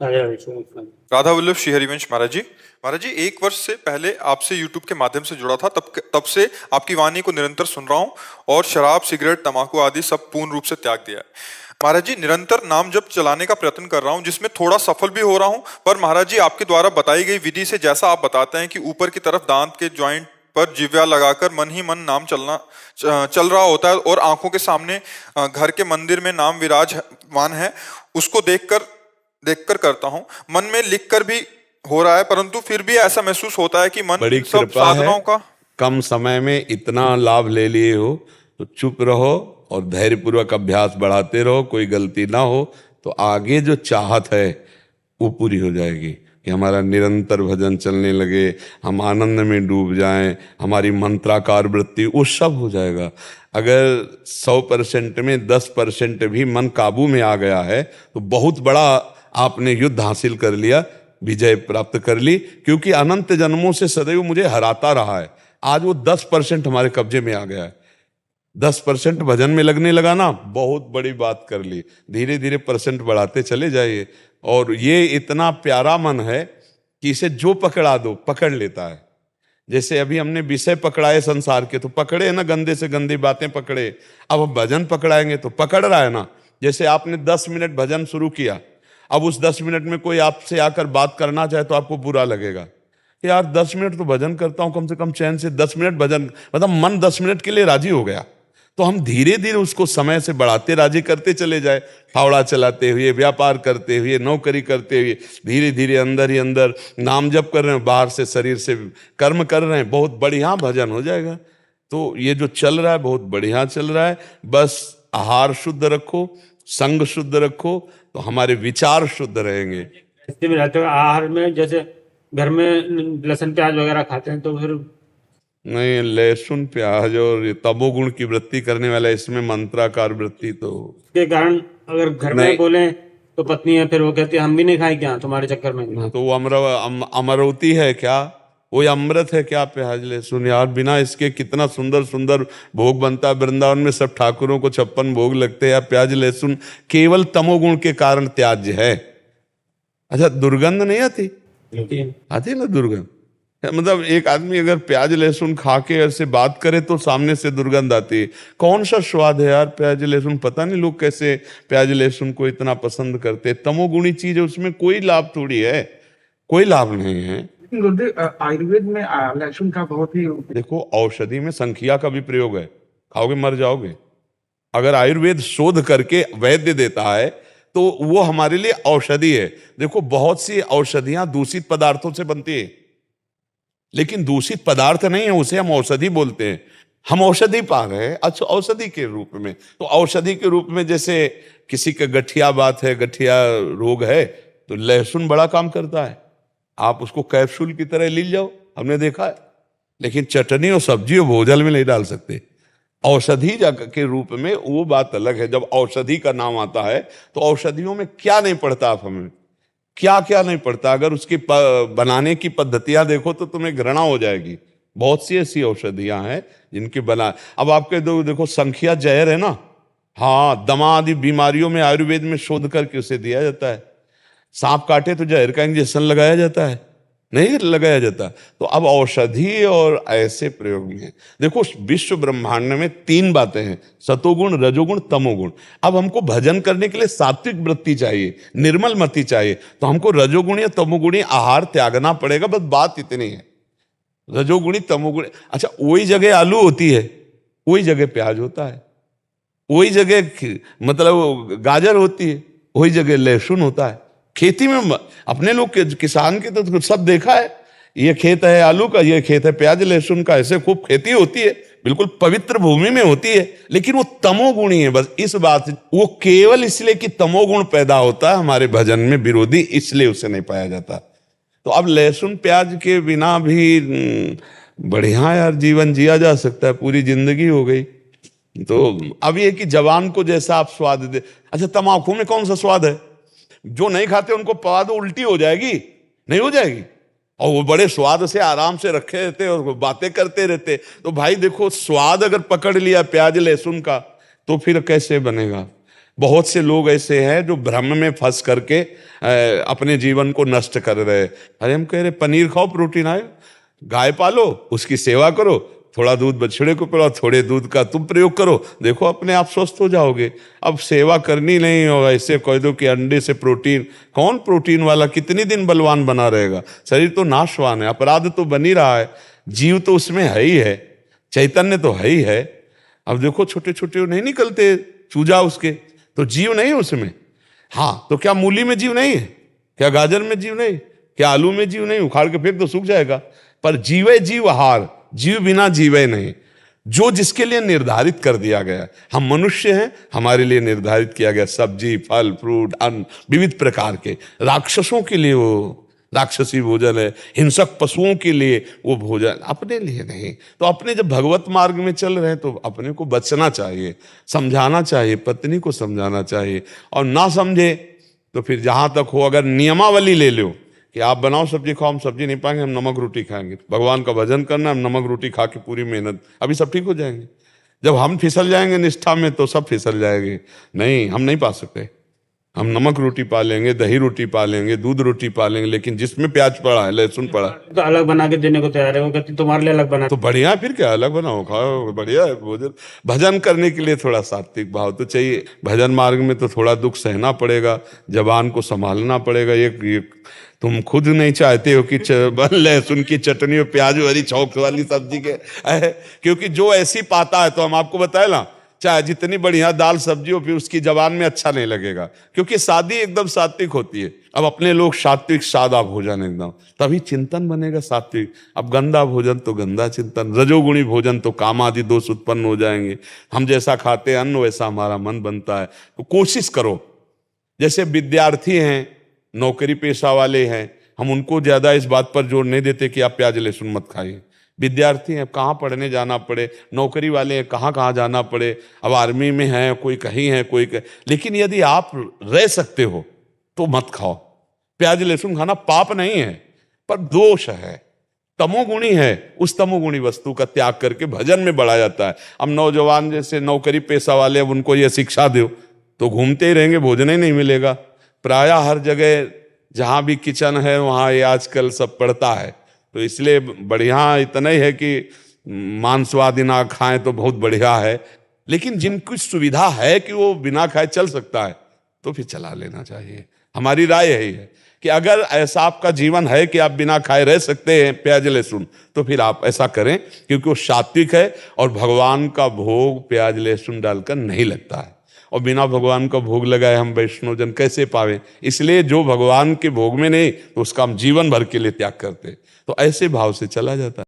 राधा वल्लभ श्री हरिवंश महाराज जी। महाराज जी, 1 वर्ष से पहले आपसे यूट्यूब के माध्यम से जुड़ा था, तब से आपकी वाणी को निरंतर सुन रहा हूँ और शराब, सिगरेट, तंबाकू आदि सब पूर्ण रूप से त्याग दिया है। महाराज जी, निरंतर नाम जप चलाने का प्रयत्न कर रहा हूँ, जिसमें थोड़ा सफल भी हो रहा हूँ। पर महाराज जी, आपके द्वारा बताई गई विधि से जैसा आप बताते हैं कि ऊपर की तरफ दांत के ज्वाइंट पर जिव्या लगाकर मन ही मन नाम चल रहा होता है और आंखों के सामने घर के मंदिर में नाम विराजमान है, उसको देखकर करता हूँ। मन में लिख कर भी हो रहा है, परंतु फिर भी ऐसा महसूस होता है कि मन बड़ी सब कृपा साधनाओं है, का कम समय में इतना लाभ ले लिए हो तो चुप रहो और धैर्यपूर्वक अभ्यास बढ़ाते रहो। कोई गलती ना हो तो आगे जो चाहत है वो पूरी हो जाएगी कि हमारा निरंतर भजन चलने लगे, हम आनंद में डूब जाएं, हमारी मंत्राकार वृत्ति, वो सब हो जाएगा। अगर 100% में 10% भी मन काबू में आ गया है तो बहुत बड़ा आपने युद्ध हासिल कर लिया, विजय प्राप्त कर ली। क्योंकि अनंत जन्मों से सदैव मुझे हराता रहा है, आज वो 10% हमारे कब्जे में आ गया है। 10% भजन में लगने लगा ना, बहुत बड़ी बात कर ली। धीरे धीरे परसेंट बढ़ाते चले जाइए। और ये इतना प्यारा मन है कि इसे जो पकड़ा दो पकड़ लेता है। जैसे अभी हमने विषय पकड़ाए संसार के तो पकड़े ना, गंदे से गंदी बातें पकड़े। अब हम भजन पकड़ाएंगे तो पकड़ रहा है ना। जैसे आपने 10 मिनट भजन शुरू किया, अब उस 10 मिनट में कोई आपसे आकर बात करना चाहे तो आपको बुरा लगेगा कि यार 10 मिनट तो भजन करता हूं, कम से कम चैन से 10 मिनट भजन, मतलब मन 10 मिनट के लिए राजी हो गया। तो हम धीरे धीरे उसको समय से बढ़ाते राजी करते चले जाए। फावड़ा चलाते हुए, व्यापार करते हुए, नौकरी करते हुए, धीरे धीरे अंदर ही अंदर नाम जप कर रहे हैं, बाहर से शरीर से कर्म कर रहे हैं, बहुत बढ़िया भजन हो जाएगा। तो ये जो चल रहा है बहुत बढ़िया चल रहा है। बस आहार शुद्ध रखो, संग शुद्ध रखो तो हमारे विचार शुद्ध रहेंगे। ऐसे भी रहते हो आहार में, जैसे घर में लहसुन प्याज वगैरह खाते हैं तो फिर नहीं, लहसुन प्याज और ये तमोगुण की वृत्ति करने वाला, इसमें मंत्राकार वृत्ति तो उसके कारण अगर घर में नहीं। बोले तो पत्नी है, फिर वो कहती है हम भी नहीं खाए क्या तुम्हारे चक्कर में। तो वो अमरवती है क्या, वो अमृत है क्या प्याज लहसुन? यार बिना इसके कितना सुंदर सुंदर भोग बनता है। वृंदावन में सब ठाकुरों को 56 भोग लगते हैं। यार प्याज लहसुन केवल तमोगुण के कारण त्याज्य है। अच्छा, दुर्गंध नहीं आती? आती ना दुर्गंध। मतलब एक आदमी अगर प्याज लहसुन खा के ऐसे बात करे तो सामने से दुर्गंध आती है। कौन सा स्वाद है यार प्याज लहसुन? पता नहीं लोग कैसे प्याज लहसुन को इतना पसंद करते। तमोगुणी चीज है, उसमें कोई लाभ थोड़ी है, कोई लाभ नहीं है। गुरुदेव, आयुर्वेद में लहसुन का बहुत ही देखो, औषधि में संखिया का भी प्रयोग है, खाओगे मर जाओगे। अगर आयुर्वेद शोध करके वैद्य देता है तो वो हमारे लिए औषधि है। देखो, बहुत सी औषधियां दूषित पदार्थों से बनती है, लेकिन दूषित पदार्थ नहीं है, उसे हम औषधि बोलते हैं। हम औषधि पा गए अच्छा औषधि के रूप में। तो औषधि के रूप में जैसे किसी का गठिया बात है, गठिया रोग है, तो लहसुन बड़ा काम करता है। आप उसको कैप्सूल की तरह ले जाओ, हमने देखा है। लेकिन चटनी और सब्जी और भोजन में नहीं डाल सकते। औषधि के रूप में वो बात अलग है। जब औषधि का नाम आता है तो औषधियों में क्या नहीं पड़ता, आप हमें क्या क्या नहीं पड़ता। अगर उसकी बनाने की पद्धतियां देखो तो तुम्हें घृणा हो जाएगी। बहुत सी ऐसी औषधियां हैं जिनकी बना, अब आपके देखो संखिया जहर है ना, हाँ, दमा आदि बीमारियों में आयुर्वेद में शोध करके उसे दिया जाता है। सांप काटे तो जहर का इंजेक्शन लगाया जाता है, नहीं लगाया जाता। तो अब औषधि और ऐसे प्रयोग में देखो, विश्व ब्रह्मांड में 3 बातें हैं, सतोगुण, रजोगुण, तमोगुण। अब हमको भजन करने के लिए सात्विक वृत्ति चाहिए, निर्मल मति चाहिए, तो हमको रजोगुणी या तमोगुणी आहार त्यागना पड़ेगा। बस बात इतनी है, रजोगुणी तमोगुणी। अच्छा, वही जगह आलू होती है, वही जगह प्याज होता है, वही जगह मतलब गाजर होती है, वही जगह लहसुन होता है। खेती में अपने लोग किसान की तो सब देखा है, ये खेत है आलू का, ये खेत है प्याज लहसुन का, ऐसे खूब खेती होती है, बिल्कुल पवित्र भूमि में होती है। लेकिन वो तमोगुणी है, बस इस बात, वो केवल इसलिए कि तमोगुण पैदा होता है हमारे भजन में विरोधी, इसलिए उसे नहीं पाया जाता। तो अब लहसुन प्याज के बिना भी बढ़िया यार जीवन जिया जा सकता है, पूरी जिंदगी हो गई। तो अब ये कि जवान को जैसा आप स्वाद दे। अच्छा, तम्बाकू में कौन सा स्वाद है? जो नहीं खाते उनको पवा दो, उल्टी हो जाएगी, नहीं हो जाएगी? और वो बड़े स्वाद से आराम से रखे रहते और बातें करते रहते। तो भाई देखो, स्वाद अगर पकड़ लिया प्याज लहसुन का तो फिर कैसे बनेगा? बहुत से लोग ऐसे हैं जो भ्रम में फंस करके अपने जीवन को नष्ट कर रहे हैं। अरे हम कह रहे पनीर खाओ, प्रोटीन आए, गाय पालो, उसकी सेवा करो, थोड़ा दूध बछड़े को पिलाओ, थोड़े दूध का तुम प्रयोग करो, देखो अपने आप स्वस्थ हो जाओगे। अब सेवा करनी नहीं हो, ऐसे कह दो कि अंडे से प्रोटीन, कौन प्रोटीन वाला कितनी दिन बलवान बना रहेगा? शरीर तो नाशवान है, अपराध तो बन ही रहा है, जीव तो उसमें है ही है, चैतन्य तो है ही है। अब देखो छोटे छोटे नहीं निकलते चूजा उसके, तो जीव नहीं है उसमें। हाँ, तो क्या मूली में जीव नहीं है? क्या गाजर में जीव नहीं? क्या आलू में जीव नहीं? उखाड़ के फेंक तो सूख जाएगा। पर जीवे जीव हार, जीव बिना जीवे नहीं, जो जिसके लिए निर्धारित कर दिया गया। हम मनुष्य हैं, हमारे लिए निर्धारित किया गया सब्जी, फल, फ्रूट, अन्न विविध प्रकार के। राक्षसों के लिए वो राक्षसी भोजन है, हिंसक पशुओं के लिए वो भोजन, अपने लिए नहीं। तो अपने जब भगवत मार्ग में चल रहे हैं तो अपने को बचना चाहिए, समझाना चाहिए, पत्नी को समझाना चाहिए। और ना समझे तो फिर जहां तक हो, अगर नियमावली ले लो कि आप बनाओ सब्जी खाओ, हम सब्जी नहीं पाएंगे, हम नमक रोटी खाएंगे, भगवान का भजन करना, हम नमक रोटी खा के पूरी मेहनत, अभी सब ठीक हो जाएंगे। जब हम फिसल जाएंगे निष्ठा में तो सब फिसल जाएंगे। नहीं, हम नहीं पा सकते। हम नमक रोटी पा लेंगे, दही रोटी पा लेंगे, दूध रोटी पा लेंगे, लेकिन जिसमें प्याज पड़ा है, लहसुन पड़ा है, तो अलग बना के देने को तैयार है, वो कहती तुम्हारे लिए अलग बना। तो बढ़िया है, फिर क्या, अलग बनाओ खाओ, बढ़िया है भोजन। भजन करने के लिए थोड़ा सात्विक भाव तो चाहिए। भजन मार्ग में तो थोड़ा दुख सहना पड़ेगा, जबान को संभालना पड़ेगा। एक तुम खुद नहीं चाहते हो कि लहसुन की चटनी और प्याज वाली चौक वाली सब्जी के क्योंकि जो ऐसी पाता है, तो हम आपको बताए ना, चाहे जितनी बढ़िया दाल सब्जी हो, फिर उसकी जबान में अच्छा नहीं लगेगा, क्योंकि शादी एकदम सात्विक होती है। अब अपने लोग सात्विक सादा भोजन एकदम, तभी चिंतन बनेगा सात्विक। अब गंदा भोजन तो गंदा चिंतन, रजोगुणी भोजन तो काम आदि दोष उत्पन्न हो जाएंगे। हम जैसा खाते हैं अन्न, वैसा हमारा मन बनता है। तो कोशिश करो, जैसे विद्यार्थी हैं, नौकरी पेशा वाले हैं, हम उनको ज्यादा इस बात पर जोर नहीं देते कि आप प्याज लहसुन मत खाइए। विद्यार्थी हैं, कहाँ पढ़ने जाना पड़े, नौकरी वाले हैं, कहाँ कहाँ जाना पड़े, अब आर्मी में हैं, कोई कहीं है, कोई कहीं। लेकिन यदि आप रह सकते हो तो मत खाओ। प्याज लहसुन खाना पाप नहीं है, पर दोष है, तमोगुणी है। उस तमोगुणी वस्तु का त्याग करके भजन में बढ़ा जाता है। अब नौजवान जैसे नौकरी पेशा वाले, अब उनको ये शिक्षा दो तो घूमते ही रहेंगे, भोजन ही नहीं मिलेगा। प्रायः हर जगह जहां भी किचन है वहां ये आजकल सब पड़ता है। तो इसलिए बढ़िया इतना ही है कि मांसवादी ना खाएं तो बहुत बढ़िया है, लेकिन जिनकी सुविधा है कि वो बिना खाए चल सकता है तो फिर चला लेना चाहिए। हमारी राय यही है कि अगर ऐसा आपका जीवन है कि आप बिना खाए रह सकते हैं प्याज लहसुन, तो फिर आप ऐसा करें, क्योंकि वो सात्विक है और भगवान का भोग प्याज लहसुन डालकर नहीं लगता है। और बिना भगवान का भोग लगाए हम वैष्णवजन कैसे पावे? इसलिए जो भगवान के भोग में नहीं, तो उसका हम जीवन भर के लिए त्याग करते। तो ऐसे भाव से चला जाता है।